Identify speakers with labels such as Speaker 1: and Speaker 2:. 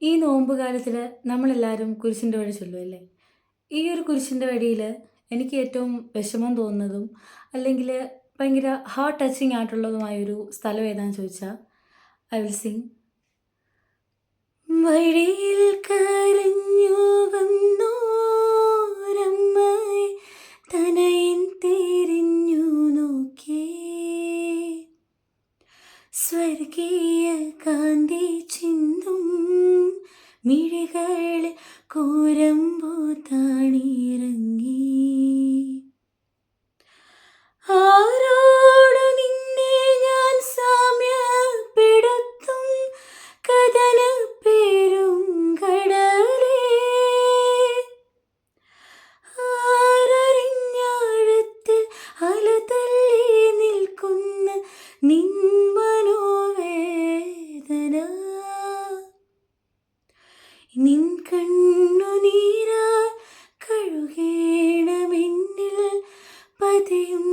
Speaker 1: ഈ നോമ്പ് കാലത്തിൽ നമ്മളെല്ലാവരും കുരിശിൻ്റെ വഴി ചൊല്ലുമല്ലേ? ഈ ഒരു കുരിശിൻ്റെ വഴിയിൽ എനിക്ക് ഏറ്റവും വിഷമം തോന്നുന്നതും അല്ലെങ്കിൽ ഭയങ്കര ഹാർട്ട് ടച്ചിങ് ആയിട്ടുള്ളതുമായൊരു സ്ഥലം ഏതാണെന്ന് ചോദിച്ചാൽ ഐ വിൽ സിങ്. വഴിയിൽ കരഞ്ഞു വന്നോരമ്മയെ തനയൻ തിരിഞ്ഞു നോക്കി, സ്വർഗീയ കാന്തി ചിന്തും മിഴികളിൽ കൂരമ്പു താണിറങ്ങി. ആരോടു നിന്നെ ഞാൻ സാമ്യപ്പെടുത്തും കഥന പേരും കടലേ, ആരറിഞ്ഞാഴത്തിൽ അലതള്ളി നിൽക്കുന്ന നിൻ മനോവേദന. നിൻ കണ്ണുനീരാൽ കഴുകേണമെന്നിൽ പതിയും